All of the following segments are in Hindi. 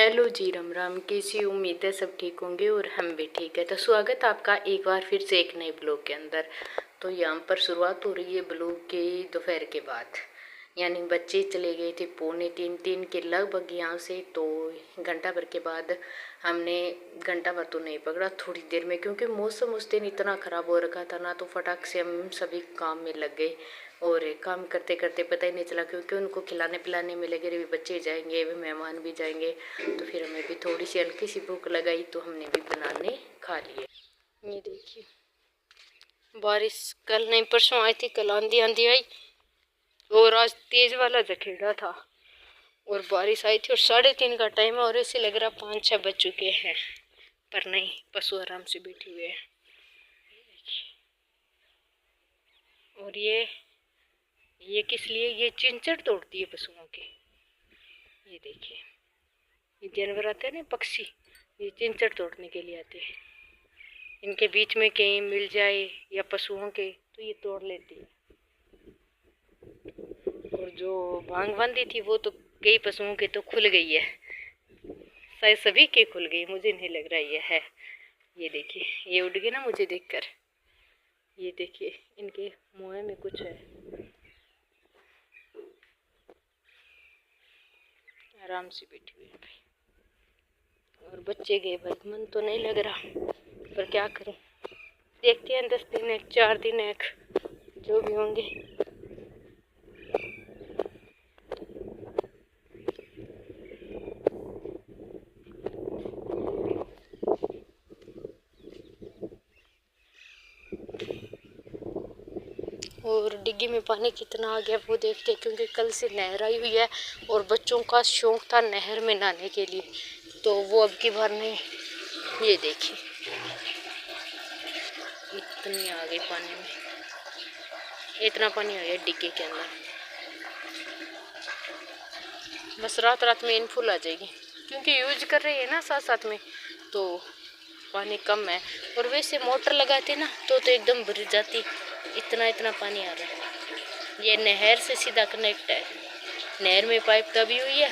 हेलो जी, राम राम। कैसी उम्मीद है सब ठीक होंगे और हम भी ठीक है। तो स्वागत आपका एक बार फिर से एक नए ब्लॉग के अंदर। तो यहाँ पर शुरुआत हो रही है ब्लॉग के दोपहर के बाद, यानी बच्चे चले गए थे 2:45 के लगभग यहाँ से। तो घंटा भर के बाद हमने, घंटा भर तो नहीं पकड़ा, थोड़ी देर में, क्योंकि मौसम उस दिन इतना ख़राब हो रखा था ना, तो फटाक से हम सभी काम में लग गए। और काम करते करते पता ही नहीं चला, क्योंकि उनको खिलाने पिलाने में लगे रहे, बच्चे जाएंगे, वे मेहमान भी जाएंगे। तो फिर हमें भी थोड़ी सी हल्की सी भूख लगाई, तो हमने भी बनाने खा लिए। ये देखिए, बारिश कल नहीं परसों आई थी, कल आंधी आंधी आई और आज तेज वाला जखेड़ा था और बारिश आई थी। और 3:30 का टाइम है और ऐसे लग रहा 5-6 बज चुके हैं, पर नहीं, पशु आराम से बैठे हुए हैं। और ये किस लिए, ये चिंचड़ तोड़ती है पशुओं के। ये देखिए, ये जानवर आते हैं ना, पक्षी, ये चिंचड़ तोड़ने के लिए आते हैं। इनके बीच में कहीं मिल जाए या पशुओं के, तो ये तोड़ लेती है। और जो भांग बंदी थी वो तो कई पशुओं के तो खुल गई है, शायद सभी के खुल गई, मुझे नहीं लग रहा ये है। ये देखिए, ये उड़ गए ना मुझे देखकर। ये देखिए, इनके मुंह में कुछ है। आराम से बैठी हुई है भाई। और बच्चे गए भाई, मन तो नहीं लग रहा, पर क्या करूं, देखते हैं 10 दिन, 4 दिन, जो भी होंगे। और डिग्गी में पानी कितना आ गया वो देखते, क्योंकि कल से नहर आई हुई है और बच्चों का शौक था नहर में नहाने के लिए, तो वो अब की बार नहीं। ये देखिए, इतनी आ गई पानी में, इतना पानी आ गया डिग्गी के अंदर। बस रात रात में इनफुल आ जाएगी, क्योंकि यूज कर रही है ना साथ साथ में, तो पानी कम है। और वैसे मोटर लगाते ना तो एकदम भर जाती, इतना पानी आ रहा है। ये नहर से सीधा कनेक्ट है, नहर में पाइप दबी हुई है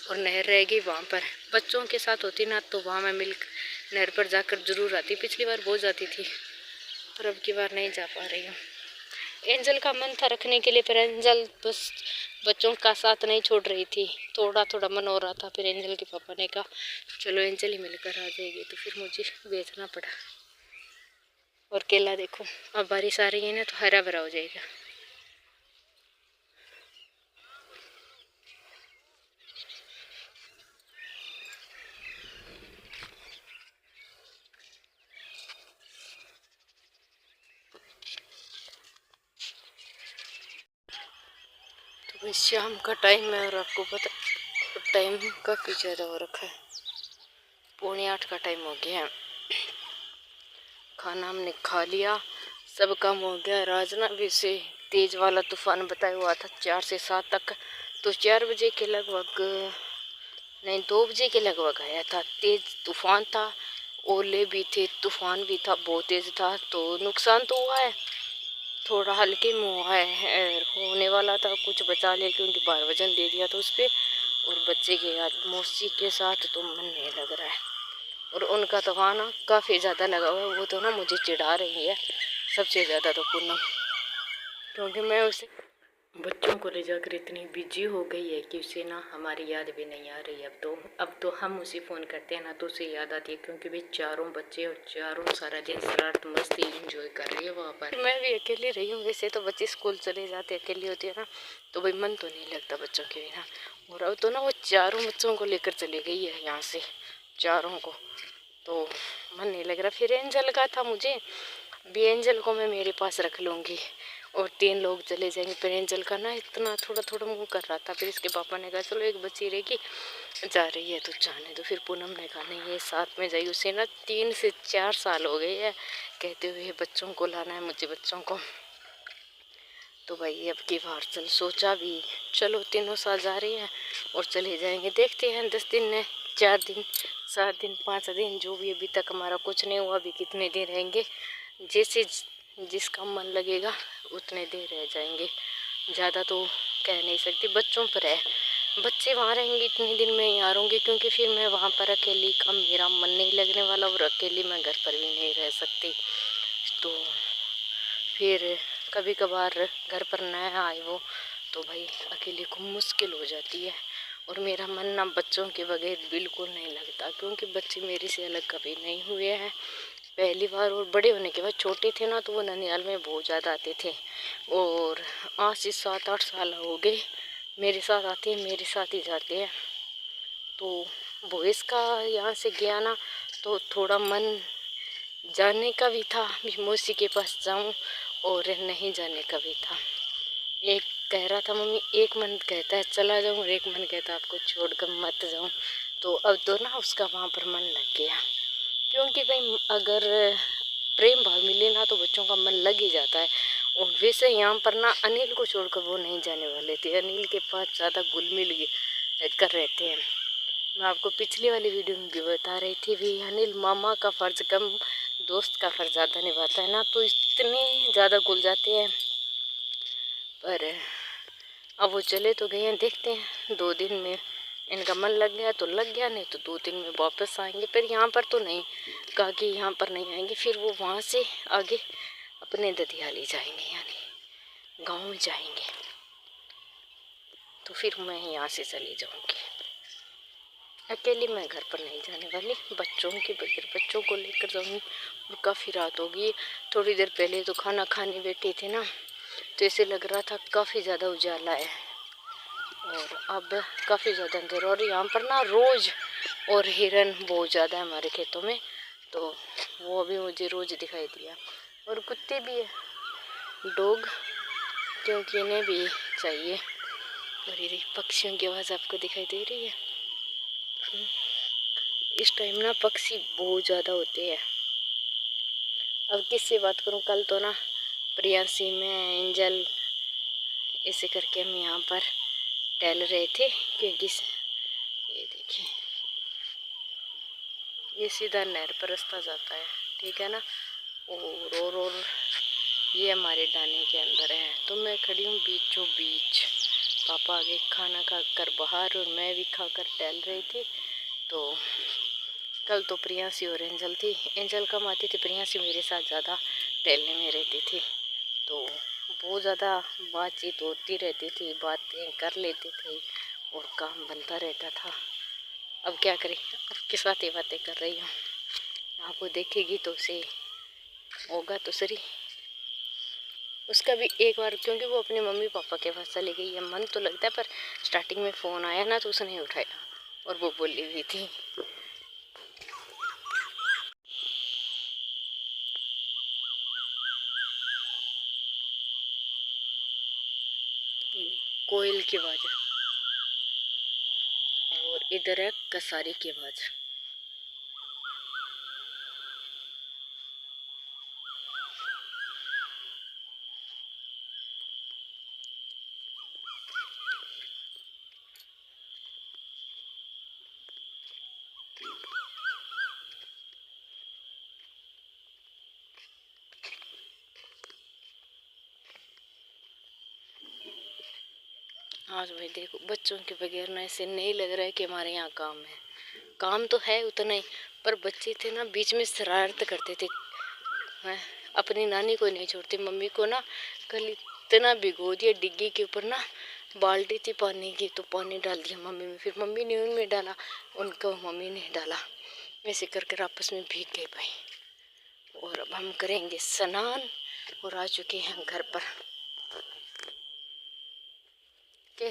और नहर रह गई वहाँ पर। बच्चों के साथ होती ना तो वहाँ मैं मिल नहर पर जाकर जरूर आती, पिछली बार बहुत जाती थी, पर अब की बार नहीं जा पा रही हूँ। एंजल का मन था रखने के लिए, पर एंजल बस बच्चों का साथ नहीं छोड़ रही थी, थोड़ा थोड़ा मन हो रहा था। फिर एंजल के पापा ने कहा चलो एंजल ही मिलकर आ जाएगी, तो फिर मुझे बेचना पड़ा। और केला देखो, अब बारिश आ रही है ना तो हरा भरा हो जाएगा। तो भाई शाम का टाइम है और आपको पता टाइम काफ़ी ज़्यादा हो रखा है, 7:45 का टाइम हो गया है। खाना हमने खा लिया, सब काम हो गया। राजना भी से तेज वाला तूफान बताया हुआ था 4 से 7 तक, तो 4 बजे के लगभग, नहीं 2 बजे के लगभग आया था। तेज तूफान था, ओले भी थे, तूफान भी था, बहुत तेज था। तो नुकसान तो हुआ है, थोड़ा हल्के में हुआ है, होने वाला था कुछ बचा ले, क्योंकि 12 वजन दे दिया था उस पर। और बच्चे के आज मौसी के साथ तो मन नहीं लग रहा है, और उनका तो वहाँ ना काफ़ी ज़्यादा लगा हुआ है। वो तो ना मुझे चिढ़ा रही है सबसे ज़्यादा, तो पूनम, क्योंकि मैं उसे बच्चों को ले जाकर इतनी बिजी हो गई है कि उसे ना हमारी याद भी नहीं आ रही। अब तो हम उसे फ़ोन करते हैं ना तो उसे याद आती है, क्योंकि वे चारों बच्चे और चारों सारा दिन शरारत मस्ती एंजॉय कर रही है वहाँ पर। मैं भी अकेली रही हूँ, वैसे तो बच्चे स्कूल चले जाते अकेली होती है ना, तो भाई मन तो नहीं लगता बच्चों के बिना। और अब तो ना वो चारों बच्चों को लेकर चली गई है यहाँ से, चारों को, तो मन नहीं लग रहा। फिर एंजल का था, मुझे भी एंजल को मैं मेरे पास रख लूँगी और 3 लोग चले जाएंगे। पर एंजल का ना इतना थोड़ा थोड़ा मुँह कर रहा था। फिर इसके पापा ने कहा चलो एक बच्ची रहेगी, जा रही है तो जाने दो। फिर पूनम ने कहा नहीं ये साथ में जाइए। उसे ना 3 से 4 साल हो गए हैं कहते हुए बच्चों को लाना है मुझे, बच्चों को। तो भाई अब की बार चल सोचा भी, चलो तीनों साथ जा रही हैं और चले जाएंगे। देखते हैं 10 दिन है, 4 दिन, 7 दिन, 5 दिन, जो भी। अभी तक हमारा कुछ नहीं हुआ, अभी कितने दिन रहेंगे, जैसे जिसका मन लगेगा उतने देर रह जाएंगे, ज़्यादा तो कह नहीं सकती, बच्चों पर है। बच्चे वहाँ रहेंगे इतने दिन मैं यहाँ रहूँगी, क्योंकि फिर मैं वहाँ पर अकेली का मेरा मन नहीं लगने वाला, और अकेली मैं घर पर भी नहीं रह सकती। तो फिर कभी कभार घर पर नया आए वो, तो भाई अकेले को मुश्किल हो जाती है। और मेरा मन ना बच्चों के बगैर बिल्कुल नहीं लगता, क्योंकि बच्चे मेरे से अलग कभी नहीं हुए हैं पहली बार। और बड़े होने के बाद छोटे थे ना, तो वो ननिहाल में बहुत ज़्यादा आते थे, और आज से 7-8 साल हो गए मेरे साथ आते हैं, मेरे साथ ही जाते हैं। तो वॉइस का यहाँ से गया ना, तो थोड़ा मन जाने का भी था, मौसी के पास जाऊं, और नहीं जाने का भी था। एक कह रहा था मम्मी, एक मन कहता है चला जाऊं, और एक मन कहता है आपको छोड़कर मत जाऊं। तो अब तो ना उसका वहाँ पर मन लग गया, क्योंकि भाई अगर प्रेम भाव मिले ना, तो बच्चों का मन लग ही जाता है। और वैसे यहाँ पर ना अनिल को छोड़कर वो नहीं जाने वाले थे, अनिल के पास ज़्यादा घुल मिल कर रहते हैं। मैं आपको पिछली वाली वीडियो में भी बता रही थी, भी अनिल मामा का फ़र्ज कम दोस्त का फ़र्ज ज़्यादा निभाता है ना, तो इतने ज़्यादा घुल जाते हैं। पर अब वो चले तो गए हैं, देखते हैं 2 दिन में इनका मन लग गया तो लग गया, नहीं तो 2 दिन में वापस आएंगे। फिर यहाँ पर तो नहीं कहा कि यहाँ पर नहीं आएंगे, फिर वो वहाँ से आगे अपने ददियाली जाएंगे, यानी गाँव में जाएंगे। तो फिर मैं यहाँ से चली जाऊँगी, अकेली मैं घर पर नहीं जाने वाली, बच्चों के बगैर बच्चों को लेकर जाऊँगी। और काफ़ी रात होगी, थोड़ी देर पहले तो खाना खाने बैठे थे ना, तो ऐसे लग रहा था काफ़ी ज़्यादा उजाला है, और अब काफ़ी ज़्यादा अंधेर। और यहाँ पर ना रोज़ और हिरन बहुत ज़्यादा है हमारे खेतों में, तो वो अभी मुझे रोज़ दिखाई दिया। और कुत्ते भी है, डॉग, क्योंकि इन्हें भी चाहिए। और ये पक्षियों की आवाज़ आपको दिखाई दे रही है। इस टाइम ना पक्षी बहुत ज़्यादा होते हैं। अब किससे बात करूं, कल तो ना प्रियांशी में एंजल ऐसे करके हम यहाँ पर टहल रहे थे, क्योंकि ये देखिए ये सीधा नहर पर रास्ता जाता है, ठीक है ना। और ये हमारे डाने के अंदर है। तो मैं खड़ी हूँ बीचों बीच, पापा आगे खाना खा कर बाहर, और मैं भी खाकर टहल रही थी। तो कल तो प्रियांशी और एंजल थी, एंजल कम आती थी, प्रियांशी मेरे साथ ज़्यादा टहलने में रहती थी। तो बहुत ज़्यादा बातचीत होती रहती थी, बातें कर लेते थे, और काम बनता रहता था। अब क्या करें, आपके साथ ही बातें कर रही हूँ, आपको देखेगी तो उसे होगा तो सही। उसका भी एक बार, क्योंकि वो अपने मम्मी पापा के पास चली गई है, मन तो लगता है, पर स्टार्टिंग में फ़ोन आया ना तो उसने नहीं उठाया, और वो बोली हुई थी। कोयल की आवाज़, और इधर है कसारी की आवाज़। आज भाई देखो, बच्चों के बगैर ना ऐसे नहीं लग रहा है कि हमारे यहाँ काम है। काम तो है उतना ही, पर बच्चे थे ना बीच में शरारत करते थे, हैं, अपनी नानी को नहीं छोड़ते। मम्मी को ना कल इतना भिगो दिया डिग्गी के ऊपर ना, बाल्टी थी पानी की, तो पानी डाल दिया मम्मी में, फिर मम्मी ने उनमें डाला, उनको मम्मी ने डाला, ऐसे कर कर आपस में भीग गए भाई। और अब हम करेंगे स्नान, और आ चुके हैं घर पर के